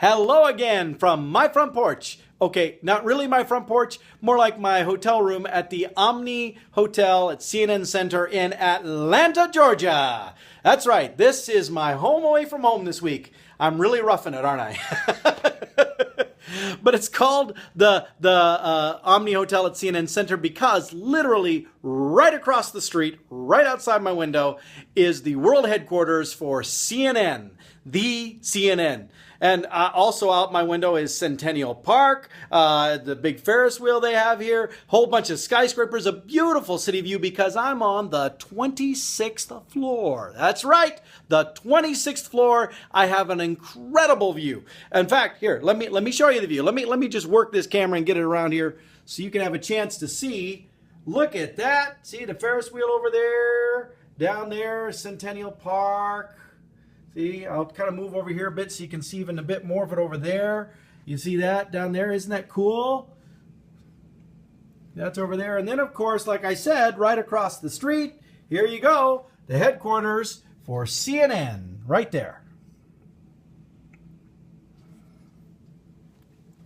Hello again from my front porch. Okay, not really my front porch, more like my hotel room at the Omni Hotel at CNN Center in Atlanta, Georgia. That's right, this is my home away from home this week. I'm really roughing it, aren't I? But it's called the Omni Hotel at CNN Center because literally right across the street, right outside my window, is the world headquarters for CNN, the CNN. And also out my window is Centennial Park, the big Ferris wheel they have here, whole bunch of skyscrapers, a beautiful city view because I'm on the 26th floor. That's right, the 26th floor. I have an incredible view. In fact, here, let me show you the view. Let me just work this camera and get it around here so you can have a chance to see. Look at that. See the Ferris wheel over there, down there, Centennial Park. See, I'll kind of move over here a bit so you can see even a bit more of it over there. You see that down there? Isn't that cool? That's over there. And then, of course, like I said, right across the street, here you go, the headquarters for CNN, right there.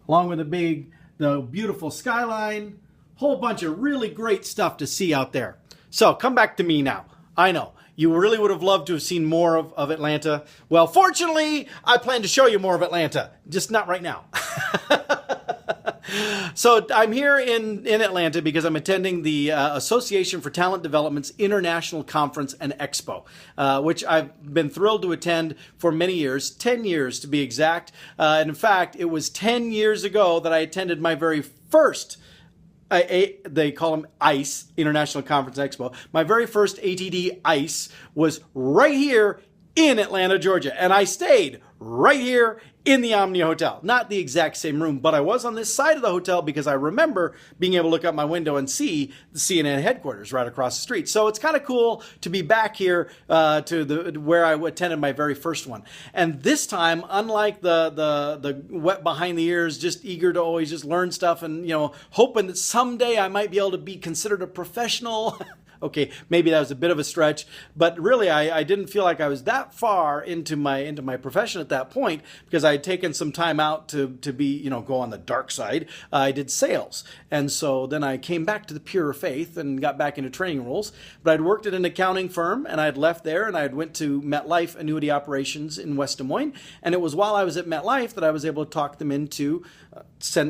Along with the beautiful skyline, whole bunch of really great stuff to see out there. So come back to me now. I know. You really would have loved to have seen more of Atlanta. Well, fortunately, I plan to show you more of Atlanta, just not right now. So I'm here in Atlanta because I'm attending the Association for Talent Development's International Conference and Expo, which I've been thrilled to attend for many years, 10 years to be exact. And in fact, it was 10 years ago that I attended my very first they call them ICE, International Conference Expo. My very first ATD ICE was right here in Atlanta, Georgia. And I stayed right here in the Omni Hotel. Not the exact same room, but I was on this side of the hotel because I remember being able to look out my window and see the CNN headquarters right across the street. So it's kind of cool to be back here to where I attended my very first one. And this time, unlike the wet behind the ears, just eager to always just learn stuff and, hoping that someday I might be able to be considered a professional. Okay, maybe that was a bit of a stretch, but really I didn't feel like I was that far into my profession at that point because I had taken some time out to be, go on the dark side. I did sales. And so then I came back to the pure faith and got back into training roles. But I'd worked at an accounting firm and I'd left there and I had went to MetLife Annuity Operations in West Des Moines. And it was while I was at MetLife that I was able to talk them into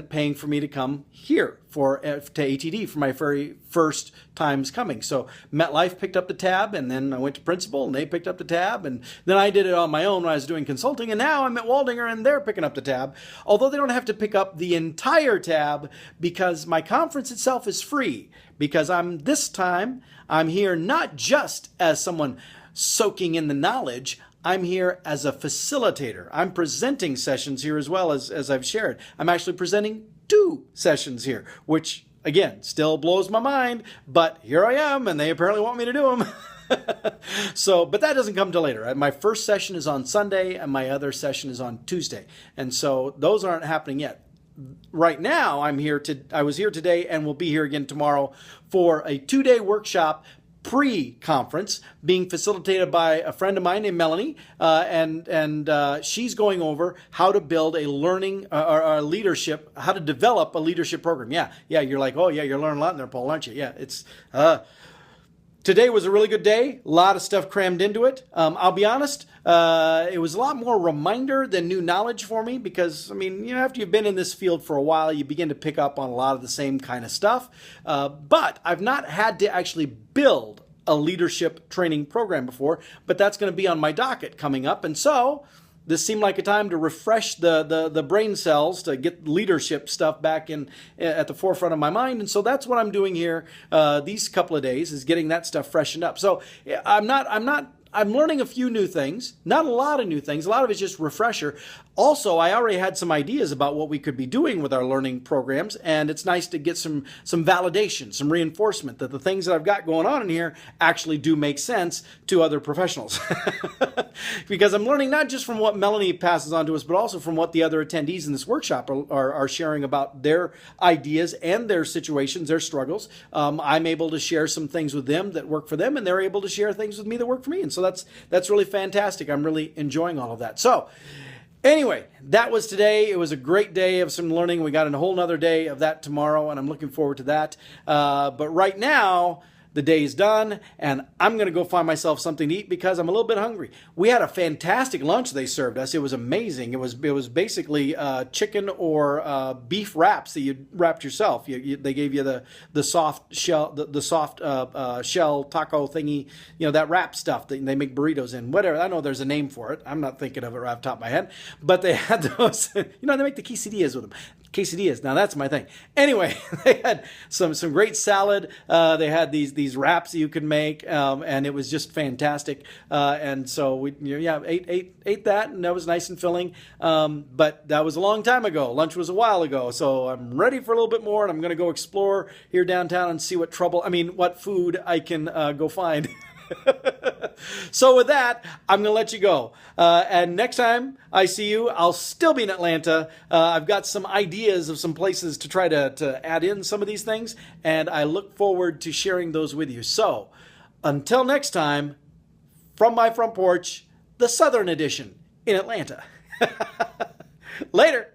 paying for me to come here to ATD for my very first times coming. So MetLife picked up the tab, and then I went to principal, and they picked up the tab, and then I did it on my own when I was doing consulting, and now I'm at Waldinger, and they're picking up the tab, although they don't have to pick up the entire tab because my conference itself is free, because I'm here not just as someone soaking in the knowledge, I'm here as a facilitator. I'm presenting sessions here as well as I've shared. I'm actually presenting 2 sessions here, which again, still blows my mind, but here I am and they apparently want me to do them. But that doesn't come till later. My first session is on Sunday and my other session is on Tuesday. And so those aren't happening yet. Right now, I was here today and will be here again tomorrow for a 2-day workshop pre-conference being facilitated by a friend of mine named Melanie, and she's going over how to build a learning or a leadership, how to develop a leadership program. Yeah, you're like, oh yeah, you're learning a lot in there, Paul, aren't you? Yeah, it's today was a really good day. A lot of stuff crammed into it. I'll be honest, it was a lot more reminder than new knowledge for me because, after you've been in this field for a while, you begin to pick up on a lot of the same kind of stuff. But I've not had to actually build a leadership training program before, but that's going to be on my docket coming up. And so this seemed like a time to refresh the brain cells to get leadership stuff back at the forefront of my mind. And so that's what I'm doing here these couple of days is getting that stuff freshened up. So I'm learning a few new things, not a lot of new things. A lot of it's just refresher. Also, I already had some ideas about what we could be doing with our learning programs, and it's nice to get some validation, some reinforcement that the things that I've got going on in here actually do make sense to other professionals. Because I'm learning not just from what Melanie passes on to us, but also from what the other attendees in this workshop are sharing about their ideas and their situations, their struggles. I'm able to share some things with them that work for them, and they're able to share things with me that work for me. And so that's really fantastic. I'm really enjoying all of that. So Anyway, that was today. It was a great day of some learning. We got a whole nother day of that tomorrow, and I'm looking forward to that. But right now, the day is done, and I'm going to go find myself something to eat because I'm a little bit hungry. We had a fantastic lunch they served us. It was amazing. It was basically chicken or beef wraps that you wrapped yourself. They gave you the soft shell, the soft shell taco thingy, that wrap stuff that they make burritos in. Whatever. I know there's a name for it. I'm not thinking of it right off the top of my head. But they had those. They make the quesadillas with them. Quesadillas. Now that's my thing. Anyway, they had some great salad. They had these wraps that you could make, and it was just fantastic. And so we ate that, and that was nice and filling. But that was a long time ago. Lunch was a while ago. So I'm ready for a little bit more, and I'm going to go explore here downtown and see what food I can go find. So with that, I'm going to let you go. And next time I see you, I'll still be in Atlanta. I've got some ideas of some places to try to add in some of these things, and I look forward to sharing those with you. So until next time, from my front porch, the Southern Edition in Atlanta. Later.